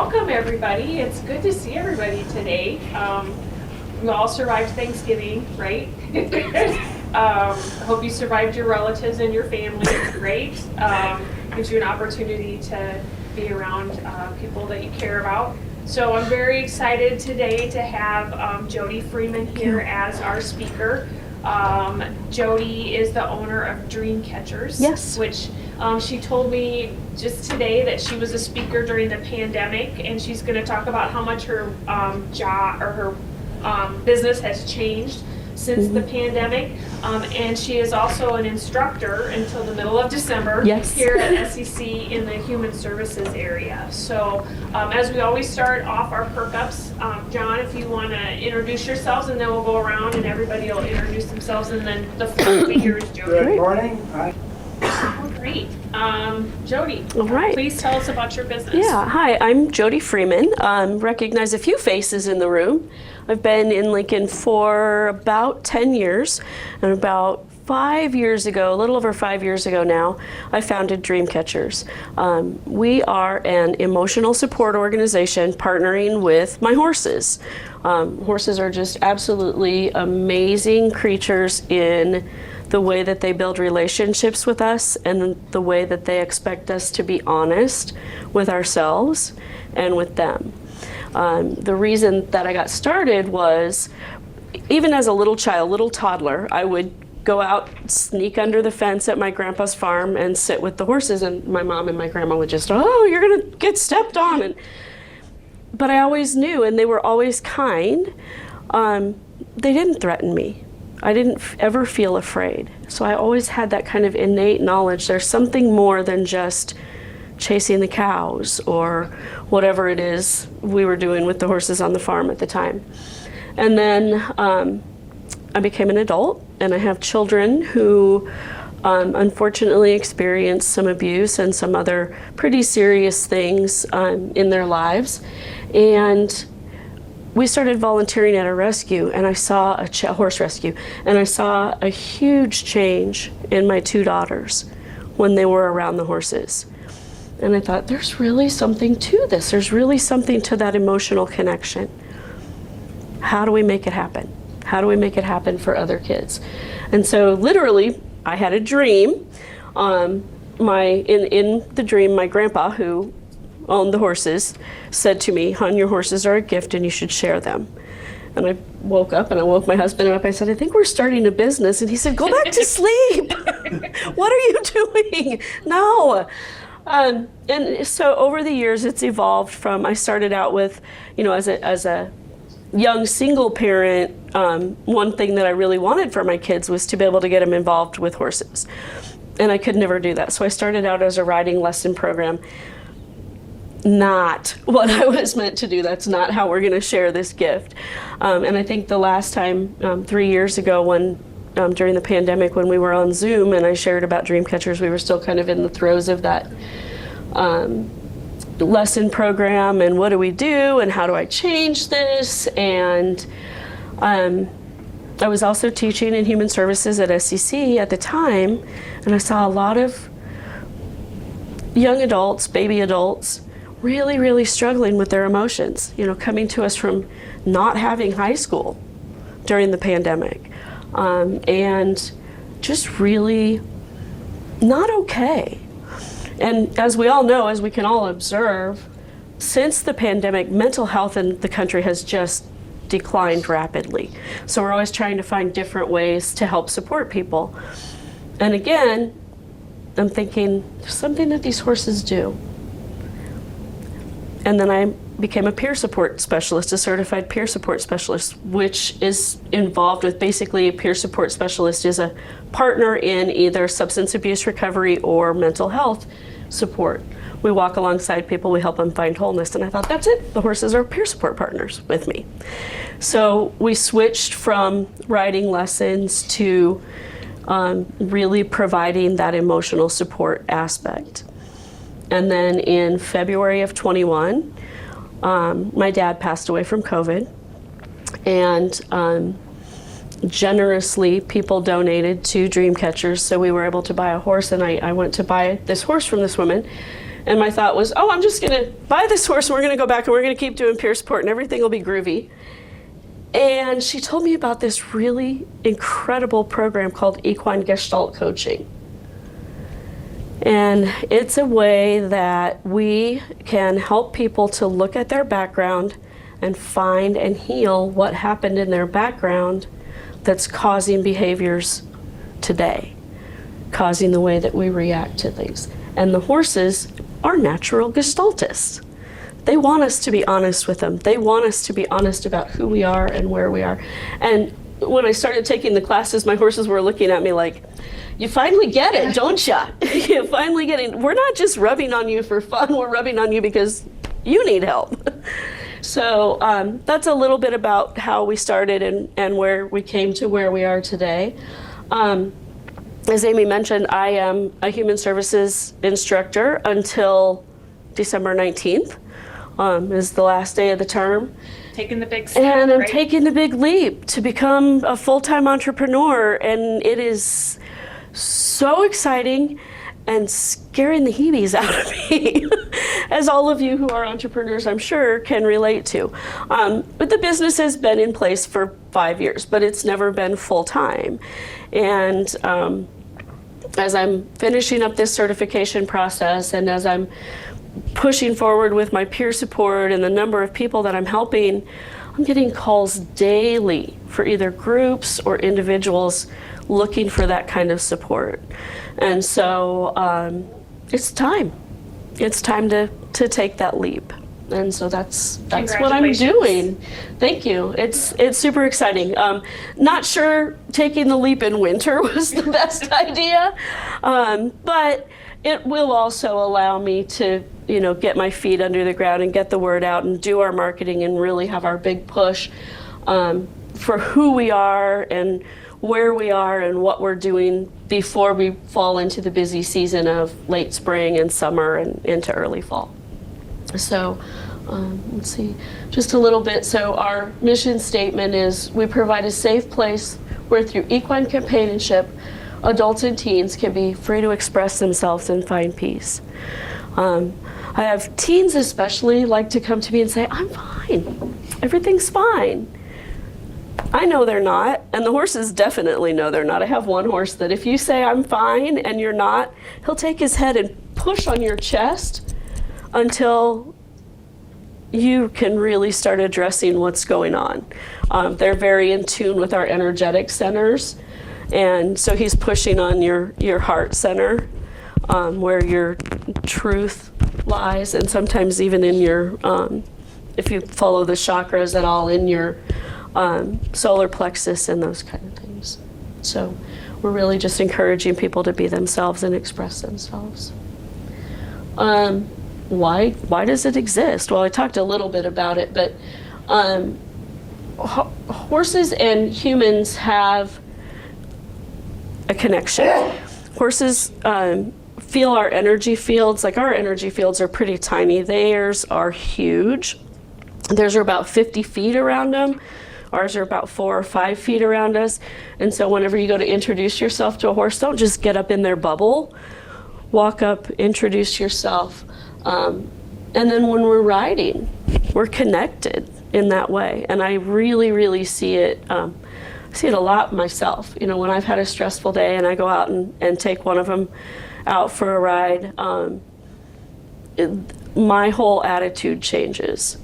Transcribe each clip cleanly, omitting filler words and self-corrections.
welcome everybody. It's good to see everybody today. We all survived Thanksgiving, right? Hope you survived your relatives and your family, right? Gives you an opportunity to be around people that you care about. So I'm very excited today to have Jodi Freeman here as our speaker. Jodi is the owner of DreamCatchers. Yes. Which she told me just today that she was a speaker during the pandemic, and she's going to talk about how much her job or her business has changed since the pandemic. And she is also an instructor until the middle of December here at SEC in the Human Services area. So as we always start off our Perk Ups, John, if you want to introduce yourselves, and then we'll go around and everybody will introduce themselves, and then the floor figure is Jodi. Good morning. Oh, great. Jodi, All right. Please tell us about your business. Yeah, hi, I'm Jodi Freeman. Recognize a few faces in the room. I've been in Lincoln for about 10 years, and about 5 years ago, a little over 5 years ago now, I founded DreamCatchers. We are an emotional support organization partnering with my horses. Horses are just absolutely amazing creatures in the way that they build relationships with us and the way that they expect us to be honest with ourselves and with them. The reason that I got started was, even as a little child, little toddler, I would go out, sneak under the fence at my grandpa's farm and sit with the horses, and my mom and my grandma would just, oh, you're gonna get stepped on. But I always knew, and they were always kind. They didn't threaten me. I didn't ever feel afraid. So I always had that kind of innate knowledge. There's something more than just chasing the cows or whatever it is we were doing with the horses on the farm at the time. And then I became an adult, and I have children who unfortunately experienced some abuse and some other pretty serious things in their lives. And we started volunteering at a rescue, and I saw a horse rescue, and I saw a huge change in my two daughters when they were around the horses. And I thought, there's really something to this. There's really something to that emotional connection. How do we make it happen? How do we make it happen for other kids? And so literally, I had a dream. In the dream, my grandpa, who owned the horses, said to me, hon, your horses are a gift and you should share them. And I woke up and I woke my husband up. I said, I think we're starting a business. And he said, go back to sleep. What are you doing? No. And so over the years, it's evolved from, I started out with, as a young single parent, one thing that I really wanted for my kids was to be able to get them involved with horses. And I could never do that. So I started out as a riding lesson program. Not what I was meant to do. That's not how we're going to share this gift. And I think the last time, 3 years ago, when during the pandemic, when we were on Zoom and I shared about DreamCatchers, we were still kind of in the throes of that lesson program, and what do we do, and how do I change this? And I was also teaching in Human Services at SEC at the time, and I saw a lot of young adults, baby adults, really, really struggling with their emotions, coming to us from not having high school during the pandemic, and just really not okay. And as we all know, as we can all observe, since the pandemic, mental health in the country has just declined rapidly. So we're always trying to find different ways to help support people. And again, I'm thinking, there's something that these horses do. And then I became a peer support specialist, a certified peer support specialist, which is involved with, basically, a peer support specialist is a partner in either substance abuse recovery or mental health support. We walk alongside people, we help them find wholeness. And I thought, that's it, the horses are peer support partners with me. So we switched from riding lessons to really providing that emotional support aspect. And then in February of 21, my dad passed away from COVID, and generously people donated to DreamCatchers, so we were able to buy a horse, and I went to buy this horse from this woman And my thought was, oh, I'm just going to buy this horse and we're going to go back and we're going to keep doing peer support and everything will be groovy. And she told me about this really incredible program called Equine Gestalt Coaching. And it's a way that we can help people to look at their background and find and heal what happened in their background that's causing behaviors today, causing the way that we react to things. And the horses are natural gestaltists. They want us to be honest with them. They want us to be honest about who we are and where we are. And when I started taking the classes, my horses were looking at me like, you finally get it, don't ya? You finally get it. We're not just rubbing on you for fun, we're rubbing on you because you need help. So that's a little bit about how we started and where we came to where we are today. As Amy mentioned, I am a human services instructor until December 19th, is the last day of the term. Taking the big step, And I'm right? taking the big leap to become a full-time entrepreneur, and it is so exciting and scaring the heebies out of me, as all of you who are entrepreneurs, I'm sure, can relate to. But the business has been in place for 5 years, but it's never been full-time. And as I'm finishing up this certification process and as I'm pushing forward with my peer support and the number of people that I'm helping, I'm getting calls daily for either groups or individuals looking for that kind of support. And so it's time. It's time to take that leap. And so that's what I'm doing. Thank you. It's super exciting. Not sure taking the leap in winter was the best idea, but it will also allow me to, get my feet under the ground and get the word out and do our marketing and really have our big push for who we are and where we are and what we're doing before we fall into the busy season of late spring and summer and into early fall. So let's see, just a little bit. So our mission statement is we provide a safe place where through equine companionship, adults and teens can be free to express themselves and find peace. I have teens especially like to come to me and say, I'm fine, everything's fine. I know they're not, and the horses definitely know they're not. I have one horse that if you say I'm fine and you're not, he'll take his head and push on your chest until you can really start addressing what's going on. They're very in tune with our energetic centers, and so he's pushing on your heart center, where your truth lies, and sometimes even in your, if you follow the chakras at all, in your solar plexus and those kind of things. So we're really just encouraging people to be themselves and express themselves. Why does it exist? Well, I talked a little bit about it, but horses and humans have a connection. Horses feel our energy fields. Like, our energy fields are pretty tiny. Theirs are huge. Theirs are about 50 feet around them. Ours are about 4 or 5 feet around us. And so whenever you go to introduce yourself to a horse, don't just get up in their bubble. Walk up, introduce yourself. And then when we're riding, we're connected in that way. And I really, really see it a lot myself. When I've had a stressful day and I go out and take one of them out for a ride, my whole attitude changes.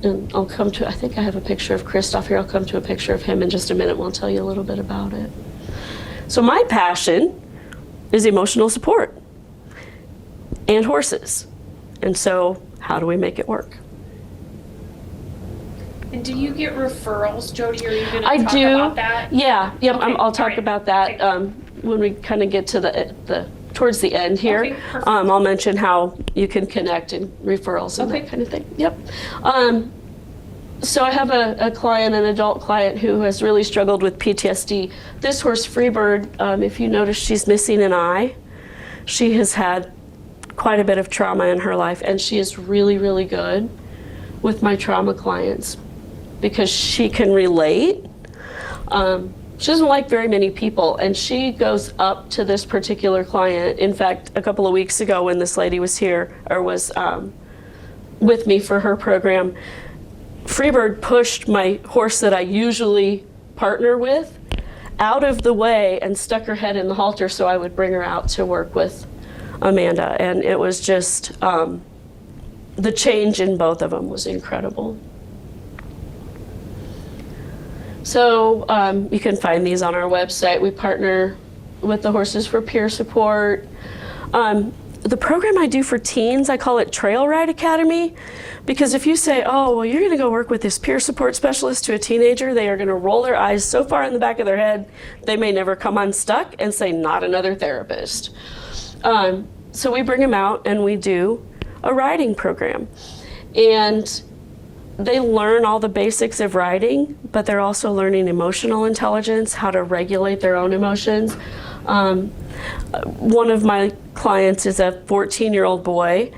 And I'll come to, I think I have a picture of Christoph here. I'll come to a picture of him in just a minute and I'll tell you a little bit about it. So my passion is emotional support and horses. And so how do we make it work? And do you get referrals, Jodi? Are you going to I talk do. about that? Yeah. Yep. Okay, I'll talk all right. about that when we kind of get to the towards the end here. Okay, perfect. I'll mention how you can connect and referrals and Okay. that kind of thing. Yep. So I have a client, an adult client, who has really struggled with PTSD. This horse, Freebird, if you notice, she's missing an eye. She has had quite a bit of trauma in her life, and she is really, really good with my trauma clients because she can relate. She doesn't like very many people, and she goes up to this particular client. In fact, a couple of weeks ago when this lady was here, or was with me for her program, Freebird pushed my horse that I usually partner with out of the way and stuck her head in the halter so I would bring her out to work with Amanda. And it was just, the change in both of them was incredible. So you can find these on our website. We partner with the Horses for Peer Support. The program I do for teens, I call it Trail Ride Academy, because if you say, oh, well, you're going to go work with this peer support specialist to a teenager, they are going to roll their eyes so far in the back of their head, they may never come unstuck and say, not another therapist. So we bring them out and we do a riding program. And they learn all the basics of riding, but they're also learning emotional intelligence, how to regulate their own emotions. One of my clients is a 14-year-old boy,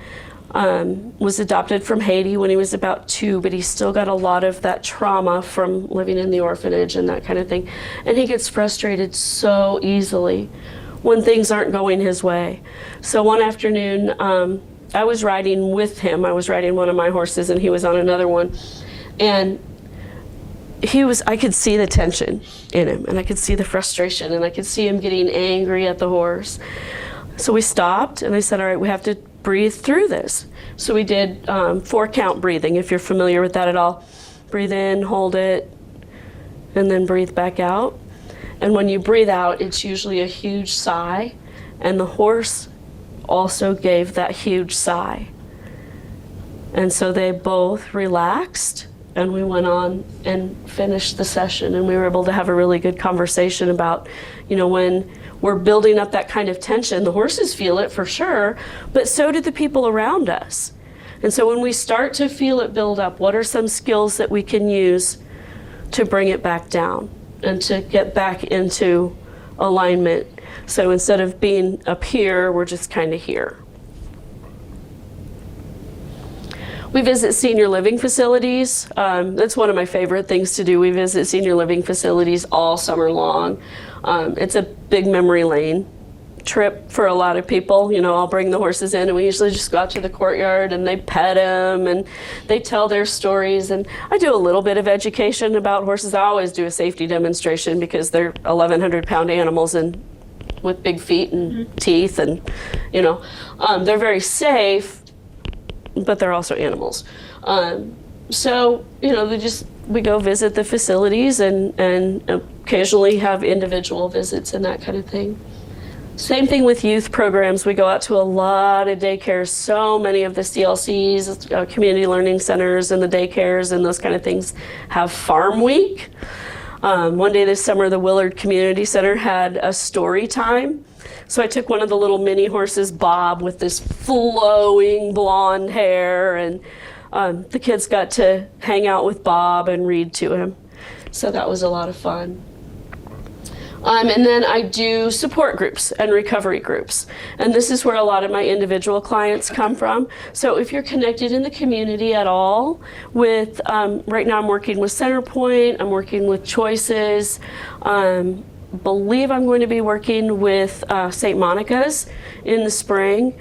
was adopted from Haiti when he was about 2, but he's still got a lot of that trauma from living in the orphanage and that kind of thing. And he gets frustrated so easily when things aren't going his way. So one afternoon, I was riding with him. I was riding one of my horses and he was on another one. And I could see the tension in him, and I could see the frustration, and I could see him getting angry at the horse. So we stopped and I said, all right, we have to breathe through this. So we did 4-count breathing, if you're familiar with that at all. Breathe in, hold it, and then breathe back out. And when you breathe out, it's usually a huge sigh, and the horse also gave that huge sigh. And so they both relaxed, and we went on and finished the session, and we were able to have a really good conversation about, when we're building up that kind of tension, the horses feel it for sure, but so do the people around us. And so when we start to feel it build up, what are some skills that we can use to bring it back down and to get back into alignment? So instead of being up here, we're just kind of here. We visit senior living facilities. That's one of my favorite things to do. We visit senior living facilities all summer long. It's a big memory lane trip for a lot of people. I'll bring the horses in and we usually just go out to the courtyard and they pet them and they tell their stories. And I do a little bit of education about horses. I always do a safety demonstration because they're 1,100-pound animals and with big feet and teeth, and they're very safe, but they're also animals. So we go visit the facilities and occasionally have individual visits and that kind of thing. Same thing with youth programs. We go out to a lot of daycares. So many of the CLCs, community learning centers, and the daycares and those kind of things have Farm Week. One day this summer, the Willard Community Center had a story time. So I took one of the little mini horses, Bob, with this flowing blonde hair, and the kids got to hang out with Bob and read to him. So that was a lot of fun. And then I do support groups and recovery groups. And this is where a lot of my individual clients come from. So if you're connected in the community at all with, right now I'm working with Centerpoint, I'm working with Choices, believe I'm going to be working with St. Monica's in the spring.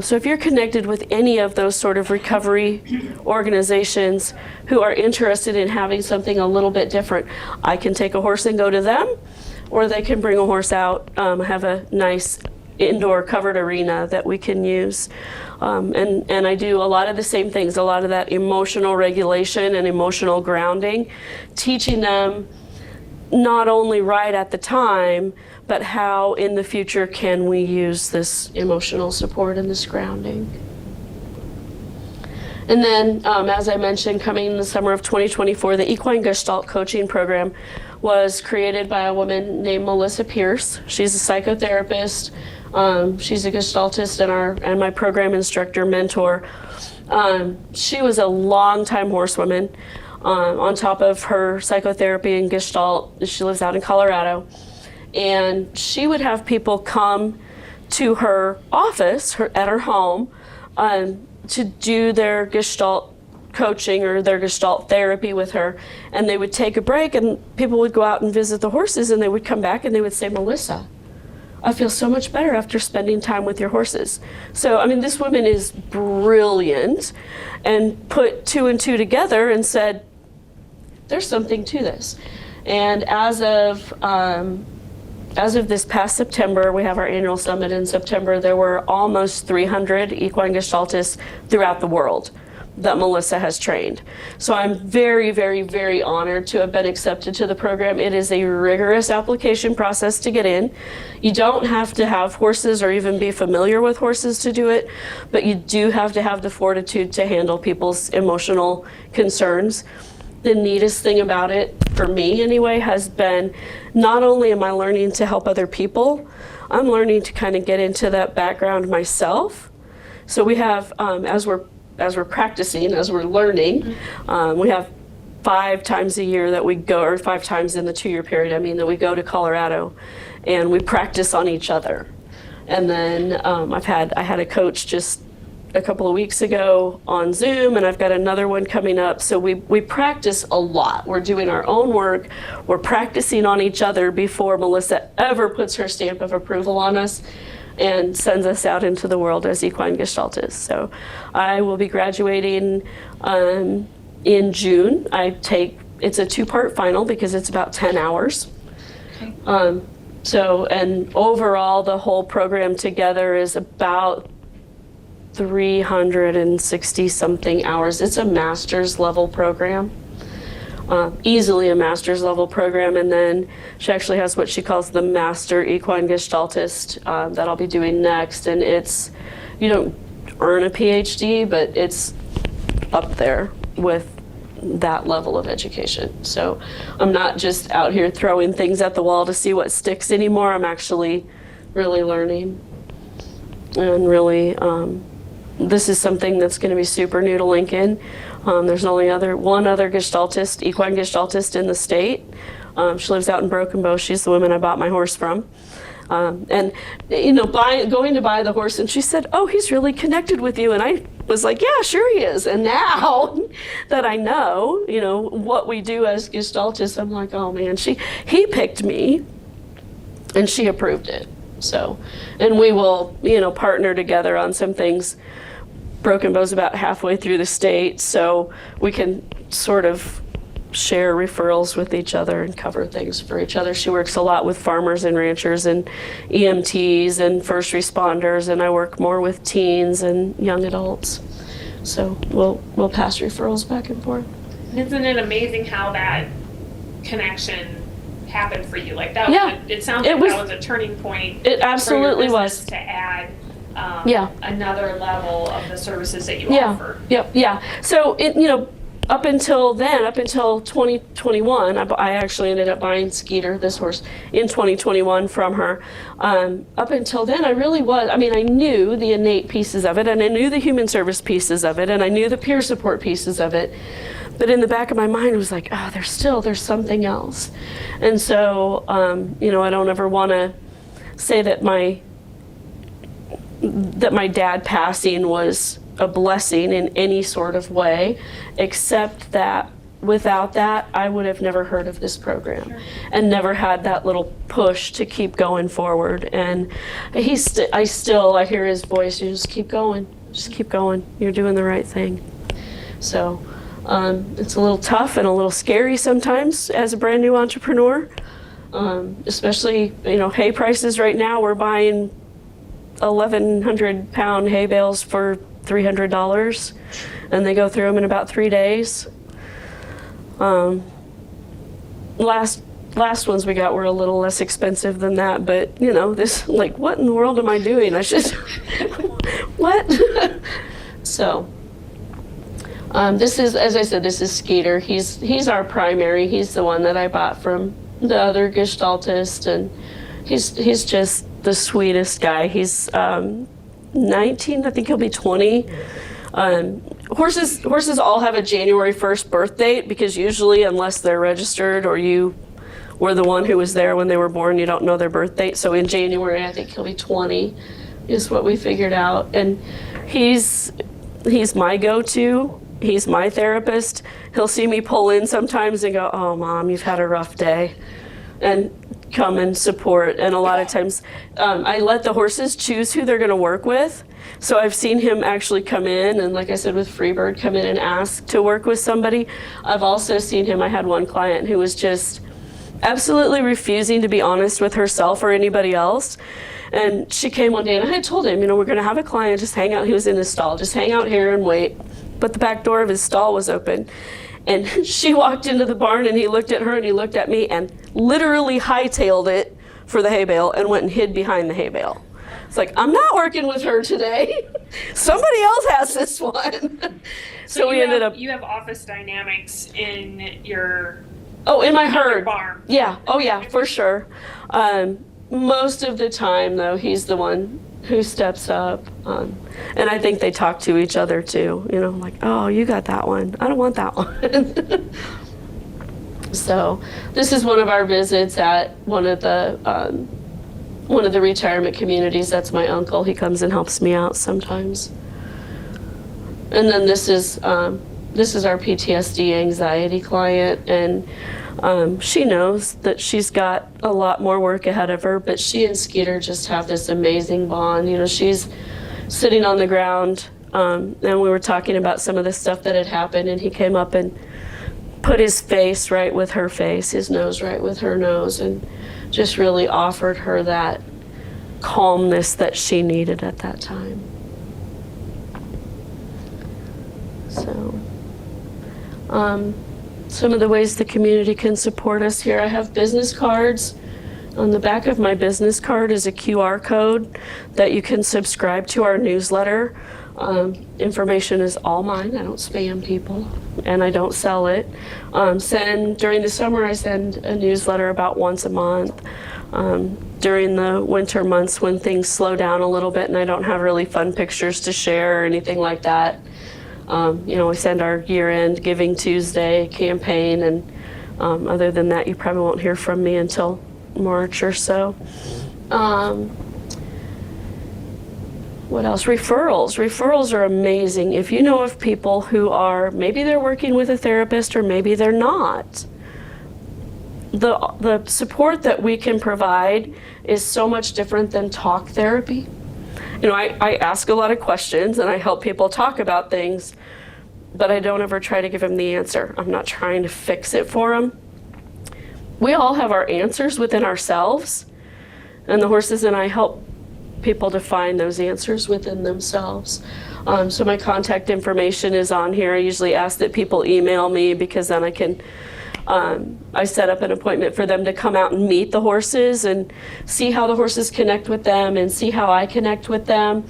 So if you're connected with any of those sort of recovery organizations who are interested in having something a little bit different, I can take a horse and go to them, or they can bring a horse out, have a nice indoor covered arena that we can use. And I do a lot of the same things, a lot of that emotional regulation and emotional grounding, teaching them not only right at the time, but how in the future can we use this emotional support and this grounding. And then, as I mentioned, coming in the summer of 2024, the Equine Gestalt Coaching Program was created by a woman named Melissa Pierce. She's a psychotherapist. She's a Gestaltist and my program instructor mentor. She was a longtime horsewoman. On top of her psychotherapy and Gestalt, she lives out in Colorado. And she would have people come to her office at her home to do their Gestalt coaching or their Gestalt therapy with her, and they would take a break, and people would go out and visit the horses, and they would come back and they would say, Melissa, I feel so much better after spending time with your horses. So, I mean, this woman is brilliant and put two and two together and said, there's something to this. And as of this past September, we have our annual summit in September, there were almost 300 equine gestaltists throughout the world that Melissa has trained. So I'm very, very, very honored to have been accepted to the program. It is a rigorous application process to get in. You don't have to have horses or even be familiar with horses to do it, but you do have to have the fortitude to handle people's emotional concerns. The neatest thing about it, for me anyway, has been not only am I learning to help other people, I'm learning to kind of get into that background myself. So we have, as we're practicing, as we're learning, we have 5 times a year that we go, or 5 times in the 2-year period, I mean, that we go to Colorado and we practice on each other. And then I had a coach just a couple of weeks ago on Zoom, and I've got another one coming up. So we practice a lot. We're doing our own work. We're practicing on each other before Melissa ever puts her stamp of approval on us and sends us out into the world as equine gestaltists. So I will be graduating in June. It's a 2-part final because it's about 10 hours. Okay. And overall, the whole program together is about 360 something hours. It's a master's level program, easily a master's level program. And then she actually has what she calls the Master Equine Gestaltist that I'll be doing next. And you don't earn a PhD, but it's up there with that level of education. So I'm not just out here throwing things at the wall to see what sticks anymore. I'm actually really learning and really, this is something that's going to be super new to Lincoln. There's only one other gestaltist, equine gestaltist in the state. She lives out in Broken Bow. She's the woman I bought my horse from. And going to buy the horse, and she said, "Oh, he's really connected with you." And I was like, "Yeah, sure he is." And now that I know, what we do as gestaltists, I'm like, "Oh man, he picked me, and she approved it." So, and we will, partner together on some things. Broken Bow's about halfway through the state, so we can sort of share referrals with each other and cover things for each other. She works a lot with farmers and ranchers and EMTs and first responders, and I work more with teens and young adults. So we'll pass referrals back and forth. Isn't it amazing how that connection happened for you? Like that, yeah. It sounds like that was a turning point. It absolutely for your was. To add yeah. another level of the services that you yeah. offer. Yeah. So up until 2021, I actually ended up buying Skeeter, this horse, in 2021 from her. Up until then, I knew the innate pieces of it, and I knew the human service pieces of it, and I knew the peer support pieces of it. But in the back of my mind, it was like, there's something else. And so, I don't ever want to say that my dad passing was a blessing in any sort of way, except that without that, I would have never heard of this program. Sure. And never had that little push to keep going forward. And I hear his voice, you just keep going, you're doing the right thing. So it's a little tough and a little scary sometimes as a brand new entrepreneur, especially, hay prices right now. We're buying 1,100 pound hay bales for $300, and they go through them in about 3 days. Last ones we got were a little less expensive than that, but this, like, what in the world am I doing? I should, what? So, this is, as I said, this is Skeeter. He's our primary. He's the one that I bought from the other gestaltist, and he's just the sweetest guy. He's 19, I think he'll be 20. Horses all have a January 1st birth date, because usually, unless they're registered or you were the one who was there when they were born, you don't know their birth date. So in January, I think he'll be 20, is what we figured out. And he's my go-to he's my therapist. He'll see me pull in sometimes and go, "Oh, Mom, you've had a rough day," and come and support. And a lot of times I let the horses choose who they're going to work with. So I've seen him actually come in and, like I said, with Freebird, come in and ask to work with somebody. I've also seen him, I had one client who was just absolutely refusing to be honest with herself or anybody else. And she came one day and I had told him, we're going to have a client, just hang out. He was in his stall, just hang out here and wait. But the back door of his stall was open. And she walked into the barn and he looked at her and he looked at me and literally hightailed it for the hay bale and went and hid behind the hay bale. It's like, I'm not working with her today. Somebody else has this one. So we ended up. You have office dynamics in your. Oh, in my herd. Barn. Yeah. Oh, yeah, for sure. Most of the time, though, he's the one who steps up. And I think they talk to each other too. Like, oh, you got that one. I don't want that one. So this is one of our visits at one of the retirement communities. That's my uncle. He comes and helps me out sometimes. And then this is our PTSD anxiety client, and she knows that she's got a lot more work ahead of her, but she and Skeeter just have this amazing bond. She's sitting on the ground, and we were talking about some of the stuff that had happened, and he came up and put his face right with her face, his nose right with her nose, and just really offered her that calmness that she needed at that time. So, some of the ways the community can support us here, I have business cards. On the back of my business card is a QR code that you can subscribe to our newsletter. Information is all mine. I don't spam people, and I don't sell it. During the summer, I send a newsletter about once a month. During the winter months when things slow down a little bit and I don't have really fun pictures to share or anything like that, we send our year-end Giving Tuesday campaign, and other than that, you probably won't hear from me until March or so. What else? Referrals are amazing. If you know of people who are, maybe they're working with a therapist or maybe they're not, the support that we can provide is so much different than talk therapy. I ask a lot of questions and I help people talk about things, but I don't ever try to give them the answer. I'm not trying to fix it for them. We all have our answers within ourselves, and the horses and I help people to find those answers within themselves. So my contact information is on here. I usually ask that people email me because then I set up an appointment for them to come out and meet the horses and see how the horses connect with them and see how I connect with them.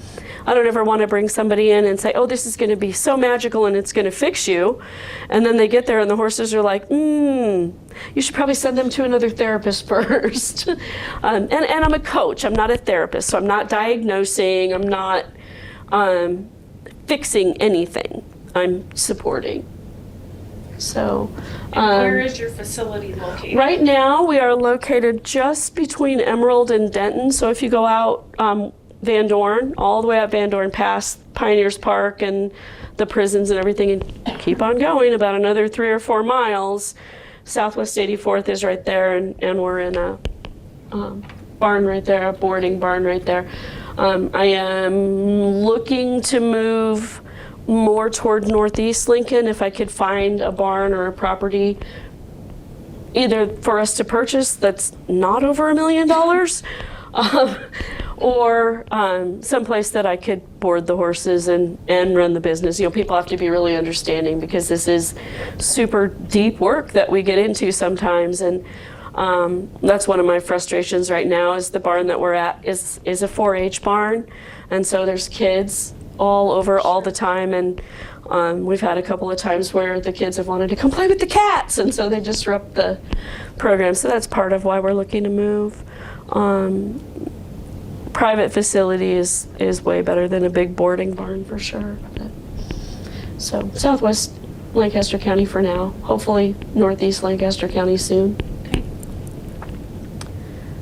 I don't ever want to bring somebody in and say, oh, this is going to be so magical and it's going to fix you. And then they get there and the horses are like, you should probably send them to another therapist first. And I'm a coach. I'm not a therapist. So I'm not diagnosing. I'm not fixing anything. I'm supporting. So, and where is your facility located? Right now, we are located just between Emerald and Denton. So if you go out Van Dorn, all the way up Van Dorn past Pioneers Park and the prisons and everything, and keep on going about another 3 or 4 miles, Southwest 84th is right there, and we're in a barn right there, a boarding barn right there. I am looking to move more toward Northeast Lincoln if I could find a barn or a property either for us to purchase that's not over $1 million, or someplace that I could board the horses and run the business. People have to be really understanding because this is super deep work that we get into sometimes, and that's one of my frustrations right now is the barn that we're at is a 4-H barn, and so there's kids all over all the time, and we've had a couple of times where the kids have wanted to come play with the cats, and so they disrupt the program. So that's part of why we're looking to move. Private facility is way better than a big boarding barn for sure. So Southwest Lancaster County for now. Hopefully Northeast Lancaster County soon. Okay.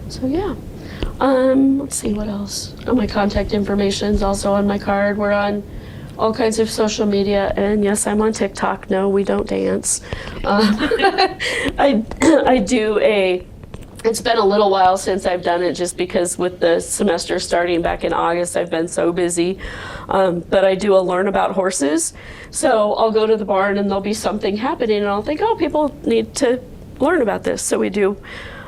So yeah. Let's see what else. Oh, my contact information is also on my card. We're on all kinds of social media, and yes, I'm on TikTok. No, we don't dance. I do it's been a little while since I've done it just because with the semester starting back in August, I've been so busy. But I do a learn about horses. So I'll go to the barn and there'll be something happening and I'll think, oh, people need to learn about this. So we do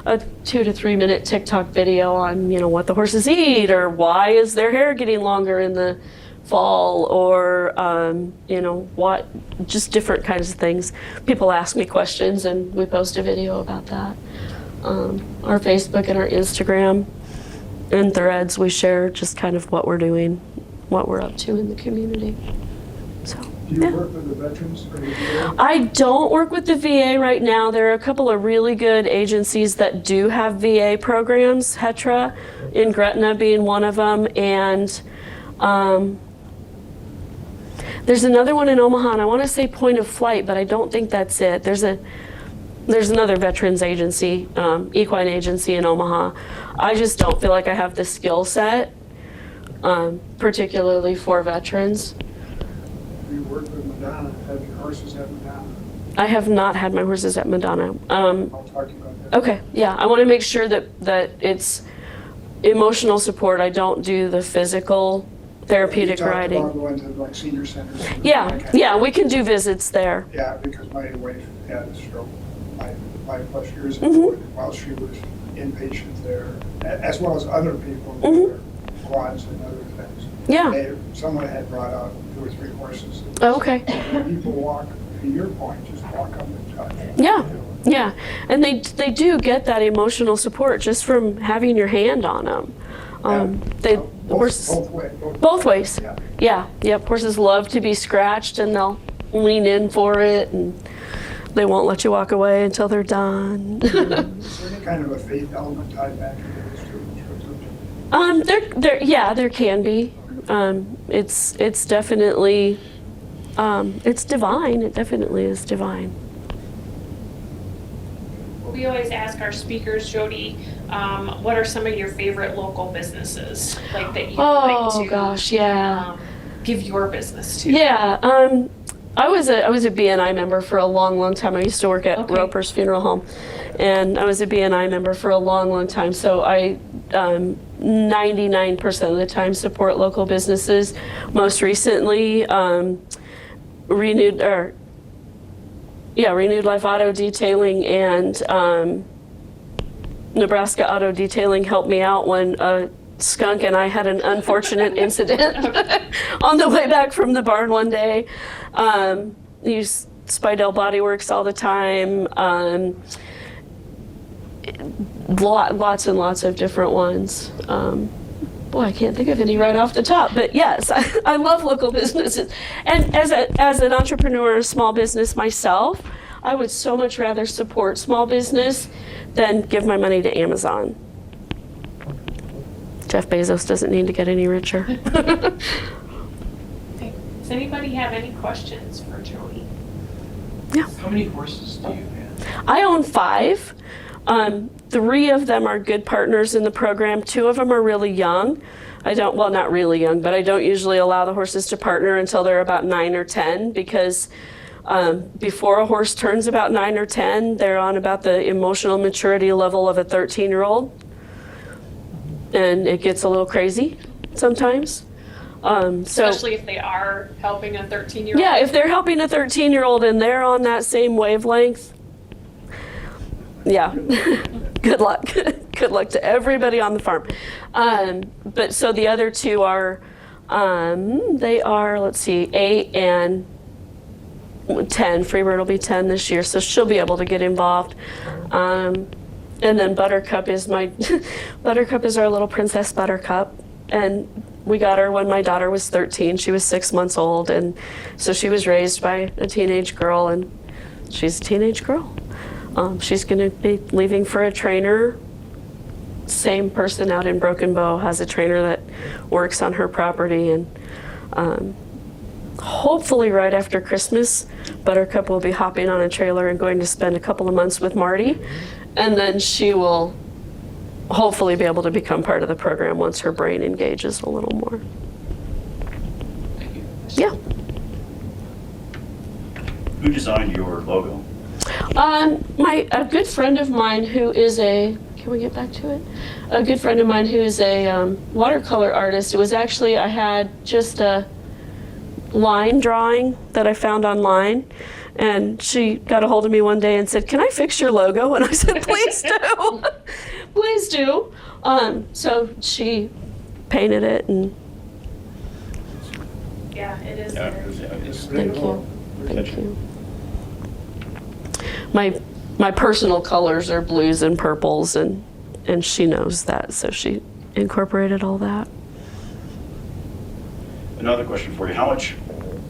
a 2 to 3 minute TikTok video on, what the horses eat or why is their hair getting longer in the fall or, what, just different kinds of things. People ask me questions and we post a video about that. Our Facebook and our Instagram and Threads, we share just kind of what we're doing, what we're up to in the community. So, Do you work with the veterans or the VA? I don't work with the VA right now. There are a couple of really good agencies that do have VA programs, HETRA in Gretna being one of them, and there's another one in Omaha, and I want to say Point of Flight, but I don't think that's it. There's another veterans agency, equine agency in Omaha. I just don't feel like I have the skill set, particularly for veterans. You work with Madonna, have your horses at Madonna? I have not had my horses at Madonna. I'll talk to you about that. Okay, yeah, I want to make sure that it's emotional support. I don't do the physical therapeutic riding. You talked about going to like senior centers. and Yeah, that kind of- yeah, we can do visits there. Yeah, because my wife had a stroke 5+ years Mm-hmm. ago, and while she was inpatient there, as well as other people who Mhm. were quads and other things. Yeah. Someone had brought out 2 or 3 horses. Oh, okay. And people walk, to your point, just walk up and touch. Yeah, yeah, and they do get that emotional support just from having your hand on them. Both ways. Yeah. Yeah, yep. Horses love to be scratched, and they'll lean in for it, and they won't let you walk away until they're done. Is there any kind of a faith element tied back into this too? There can be. It's definitely, it's divine. It definitely is divine. We always ask our speakers, Jodi, what are some of your favorite local businesses, like that you like to Gosh, yeah. Give your business to? Yeah, I was a BNI member for a long time. I used to work at Okay. Roper's Funeral Home, and I was a BNI member for a long time. So I 99% of the time support local businesses. Most recently, Renewed Life Auto Detailing and Nebraska Auto Detailing helped me out when a skunk and I had an unfortunate incident on the way back from the barn one day. Use Spidell Body Works all the time. Lots and lots of different ones. Boy, I can't think of any right off the top, but yes, I love local businesses. And as an entrepreneur, small business myself, I would so much rather support small business than give my money to Amazon. Jeff Bezos doesn't need to get any richer. Okay. Does anybody have any questions for Jodi? How many horses do you have? I own 5. 3 of them are good partners in the program. 2 of them are really young. Not really young, but I don't usually allow the horses to partner until they're about 9 or 10 because before a horse turns about 9 or 10, they're on about the emotional maturity level of a 13-year-old. And it gets a little crazy sometimes. Especially if they are helping a 13-year-old? Yeah, if they're helping a 13-year-old and they're on that same wavelength, yeah, good luck. Good luck to everybody on the farm. But so the other 2 are, they are, 8 and 10. Freeman will be 10 this year, so she'll be able to get involved. And then Buttercup is Buttercup is our little Princess Buttercup. And we got her when my daughter was 13. She was 6 months old, and so she was raised by a teenage girl, and she's a teenage girl. She's going to be leaving for a trainer. Same person out in Broken Bow has a trainer that works on her property, and hopefully right after Christmas, Buttercup will be hopping on a trailer and going to spend a couple of months with Marty, and then she will hopefully be able to become part of the program once her brain engages a little more. Thank you. Yeah. Who designed your logo? A good friend of mine who is can we get back to it? A good friend of mine who is a watercolor artist. It was actually, I had just a line drawing that I found online, and she got a hold of me one day and said, "Can I fix your logo?" And I said, "Please do." Please do. So she painted it, and Yeah, it is. Yeah, very- it's thank you. Thank you. My personal colors are blues and purples, and she knows that, so she incorporated all that. Another question for you. How much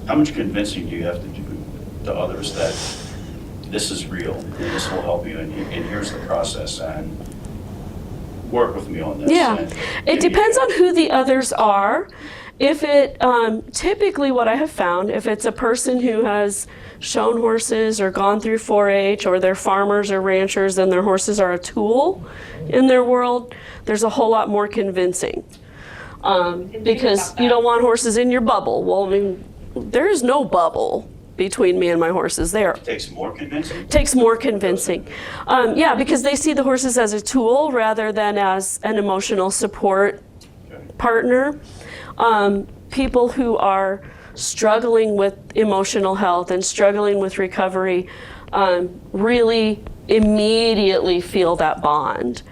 convincing do you have to do to others that this is real, and this will help you, and here's the process, and work with me on this? Yeah, and it depends on who the others are. If it, typically what I have found, if it's a person who has shown horses or gone through 4-H, or they're farmers or ranchers and their horses are a tool in their world, there's a whole lot more convincing. Because you don't want horses in your bubble. Well, I mean, there is no bubble between me and my horses there. Takes more convincing? Takes more convincing. Yeah, because they see the horses as a tool rather than as an emotional support partner. People who are struggling with emotional health and struggling with recovery really immediately feel that bond.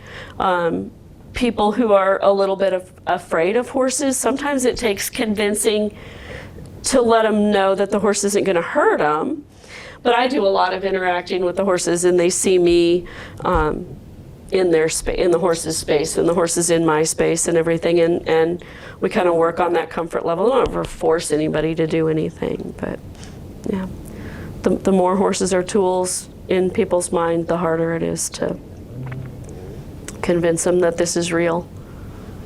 People who are a little bit afraid of horses, sometimes it takes convincing to let them know that the horse isn't going to hurt them. But I do a lot of interacting with the horses, and they see me in their space, in the horse's space, and the horse is in my space and everything, and we kind of work on that comfort level. I don't ever force anybody to do anything, but yeah, the more horses are tools in people's mind, the harder it is to convince them that this is real.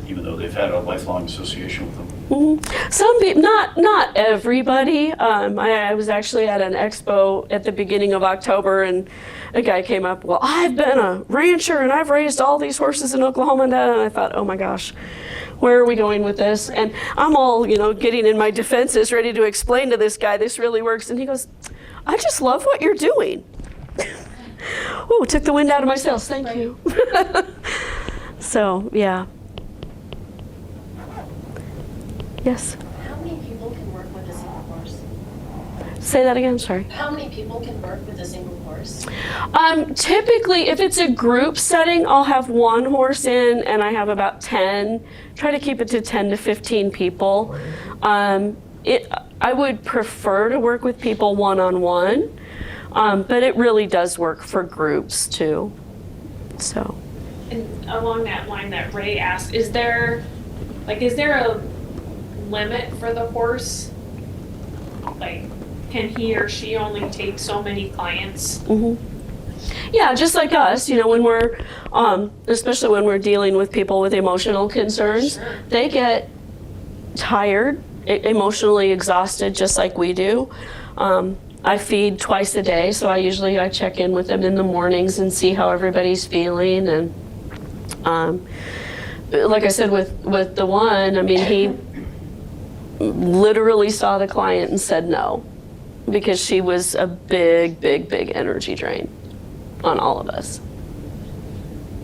Even though they've had a lifelong association with them. Mm-hmm. Some people, not everybody. I was actually at an expo at the beginning of October, and a guy came up, "Well, I've been a rancher and I've raised all these horses in Oklahoma," and I thought, oh my gosh, where are we going with this? And I'm all, getting in my defenses, ready to explain to this guy this really works, and he goes, "I just love what you're doing." Oh, took the wind out of my sails. Thank you. So, yeah. Yes. How many people can work with a single horse? Say that again, sorry. How many people can work with a single horse? Typically, if it's a group setting, I'll have one horse in, and I have about 10. Try to keep it to 10 to 15 people. I would prefer to work with people one-on-one, but it really does work for groups too. So. And along that line that Ray asked, is there a limit for the horse? Like, can he or she only take so many clients? Mm-hmm. Yeah, just like us, when we're, especially when we're dealing with people with emotional concerns, Sure. They get tired, emotionally exhausted, just like we do. I feed twice a day, so I check in with them in the mornings and see how everybody's feeling. And like I said, with the one, he literally saw the client and said no, because she was a big, big, big energy drain on all of us.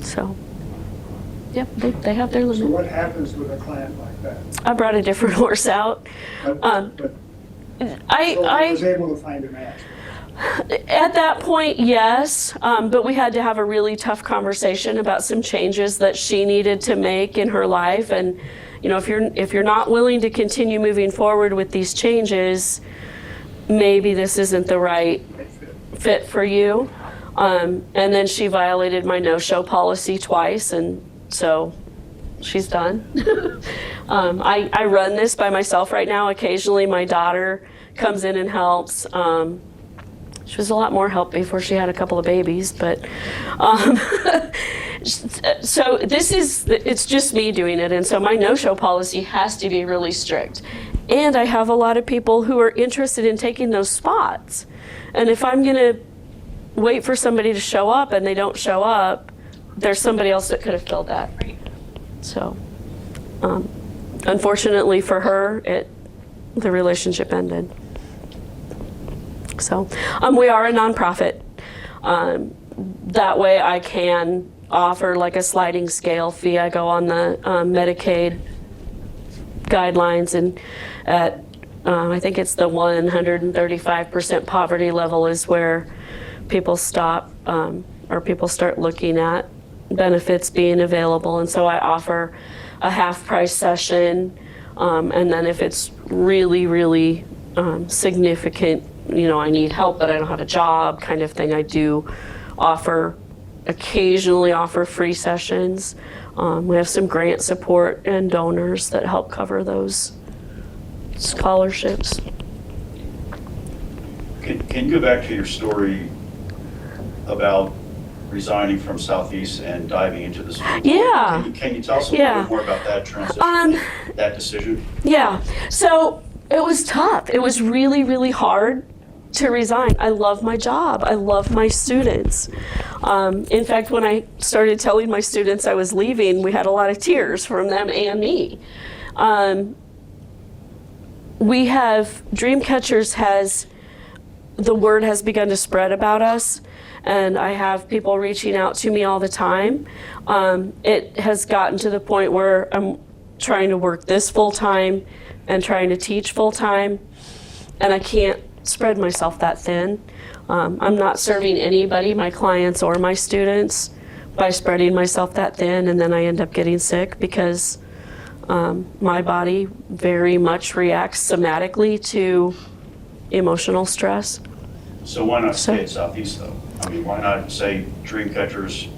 So, yep, they have their So limit. what happens with a client like that? I brought a different horse out. But I was able to find a match. At that point, yes, but we had to have a really tough conversation about some changes that she needed to make in her life. And if you're not willing to continue moving forward with these changes, maybe this isn't the right fit for you. And then she violated my no-show policy twice, and so she's done. I run this by myself right now. Occasionally my daughter comes in and helps. She was a lot more help before she had a couple of babies, but so it's just me doing it, and so my no-show policy has to be really strict. And I have a lot of people who are interested in taking those spots, and if I'm gonna wait for somebody to show up and they don't show up, there's somebody else that could have filled that. Right. So unfortunately for her, the relationship ended. So we are a nonprofit. That way I can offer like a sliding scale fee. I go on the Medicaid guidelines, and at I think it's the 135% poverty level is where people stop or people start looking at benefits being available. And so I offer a half price session, and then if it's really, really significant, you know, I need help but I don't have a job kind of thing, I do occasionally offer free sessions. We have some grant support and donors that help cover those scholarships. Can you go back to your story about resigning from Southeast and diving into this? Yeah. Can you tell us a little bit more about that transition, that decision? Yeah, so it was tough. It was really, really hard to resign. I love my job. I love my students. In fact, when I started telling my students I was leaving, we had a lot of tears from them and me. DreamCatchers the word has begun to spread about us, and I have people reaching out to me all the time. It has gotten to the point where I'm trying to work this full time and trying to teach full time, and I can't spread myself that thin. I'm not serving anybody, my clients or my students, by spreading myself that thin, and then I end up getting sick because my body very much reacts somatically to emotional stress. So why not stay at Southeast though? I mean, why not say DreamCatchers?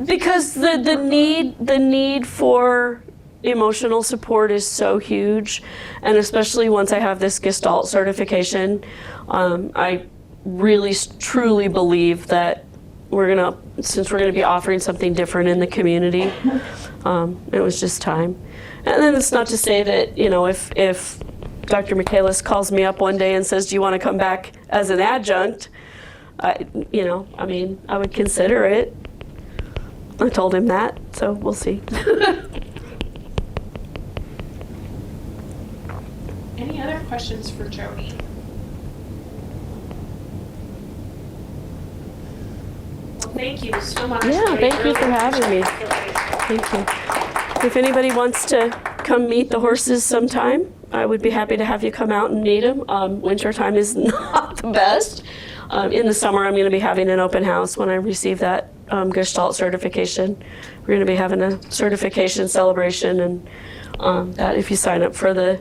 Because the need for emotional support is so huge, and especially once I have this Gestalt certification, I really truly believe that since we're gonna be offering something different in the community, it was just time. And then it's not to say that, you know, if Dr. Michaelis calls me up one day and says, do you want to come back as an adjunct? I would consider it. I told him that, so we'll see. Any other questions for Jodi? Well, thank you so much. Yeah, I thank you really for having me. appreciate it. Thank you. If anybody wants to come meet the horses sometime, I would be happy to have you come out and meet them. Winter time is not the best. In the summer, I'm going to be having an open house when I receive that Gestalt certification. We're going to be having a certification celebration, and that if you sign up for the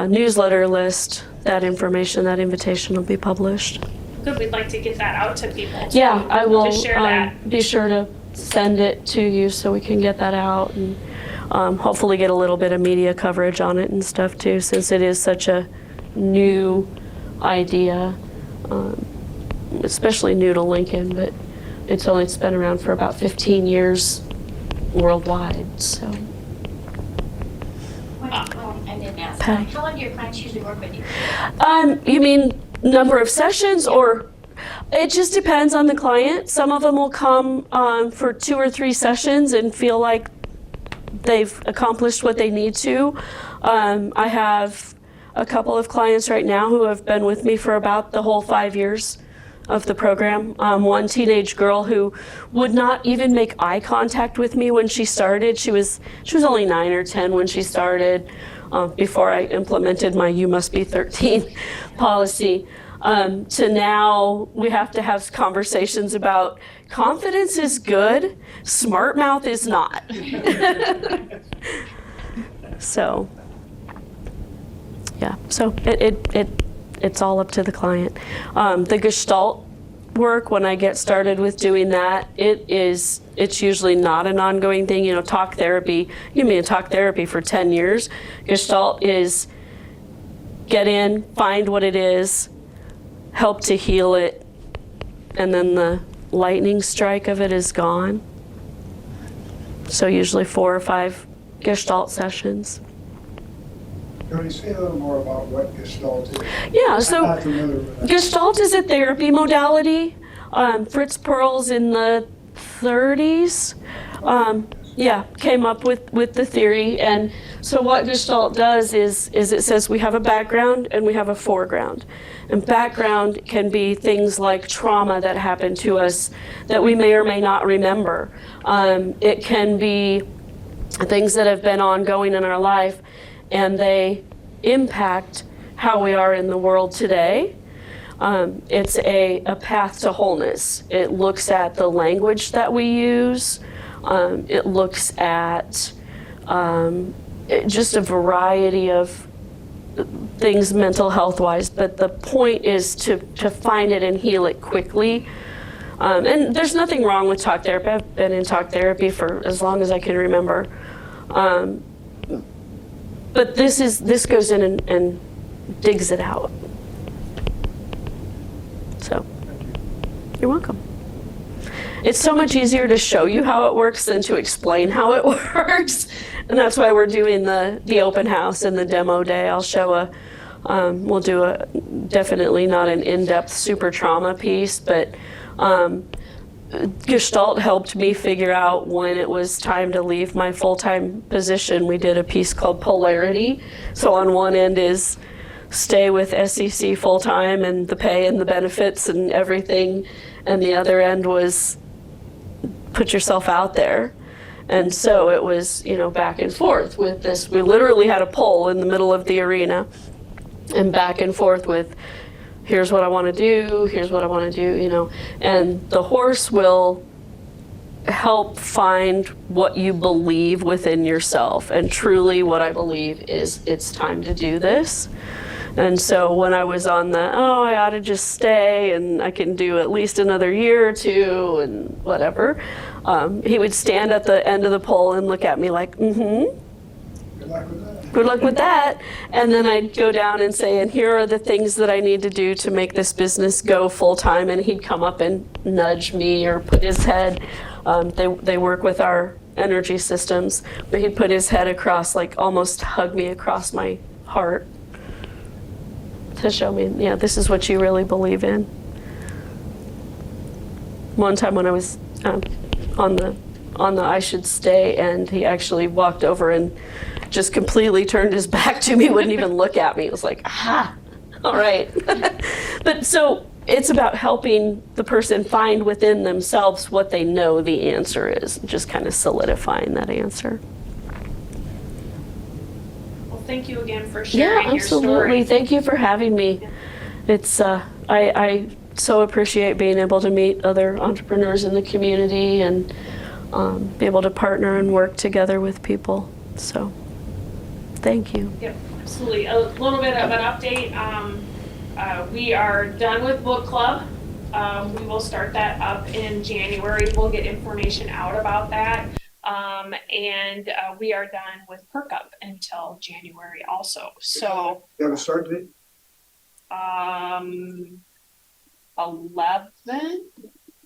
newsletter list, that invitation will be published. Good, we'd like to get that out to people. too, Yeah, I will to share that. be sure to send it to you so we can get that out, and hopefully get a little bit of media coverage on it and stuff too, since it is such a new idea, especially new to Lincoln, but it's been around for about 15 years worldwide, so. I didn't ask. Patty. How long do your clients usually work with you? You mean number of sessions, or? It just depends on the client. Some of them will come for 2 or 3 sessions and feel like they've accomplished what they need to. I have a couple of clients right now who have been with me for about the whole 5 years of the program. One teenage girl who would not even make eye contact with me when she started. She was only 9 or 10 when she started, before I implemented my "you must be 13" policy. To now, we have to have conversations about confidence is good, smart mouth is not. So, yeah, so it's all up to the client. The Gestalt work, when I get started with doing that, it's usually not an ongoing thing. You know, talk therapy, you mean talk therapy for 10 years. Gestalt is get in, find what it is, help to heal it, and then the lightning strike of it is gone. So usually 4 or 5 Gestalt sessions. Jodi, say a little more about what Gestalt is. Yeah, I'm so not familiar with that. Gestalt is a therapy modality. Fritz Perls in the 30s came up with the theory, and So what Gestalt does is it says we have a background and we have a foreground. And background can be things like trauma that happened to us that we may or may not remember. It can be things that have been ongoing in our life and they impact how we are in the world today. It's a path to wholeness. It looks at the language that we use. It looks at just a variety of things mental health wise, but the point is to find it and heal it quickly. And there's nothing wrong with talk therapy. I've been in talk therapy for as long as I can remember. But this goes in and digs it out. So, you're welcome. It's so much easier to show you how it works than to explain how it works. And that's why we're doing the open house and the demo day. I'll show we'll do definitely not an in-depth super trauma piece, but Gestalt helped me figure out when it was time to leave my full-time position. We did a piece called Polarity. So on one end is stay with SEC full-time and the pay and the benefits and everything. And the other end was put yourself out there. And so it was, back and forth with this. We literally had a pole in the middle of the arena and back and forth with, here's what I want to do, here's what I want to do, And the horse will help find what you believe within yourself. And truly what I believe is it's time to do this. And so when I was on I ought to just stay and I can do at least another year or two and whatever, he would stand at the end of the pole and look at me like, Good luck with that. good luck with that. And then I'd go down and say, and here are the things that I need to do to make this business go full time. And he'd come up and nudge me or put his head. They work with our energy systems, but he'd put his head across, like almost hug me across my heart to show me, this is what you really believe in. One time when I was on the I should stay, and he actually walked over and just completely turned his back to me, wouldn't even look at me. It was like, all right. But so it's about helping the person find within themselves what they know the answer is, just kind of solidifying that answer. Well, thank you again for sharing your Absolutely. story. Thank you for having me. It's I so appreciate being able to meet other entrepreneurs in the community and be able to partner and work together with people. So, thank you. Yep, absolutely. A little bit of an update. We are done with book club. We will start that up in January. We'll get information out about that. And we are done with Perk Up until January also. So, You have a start date? 11?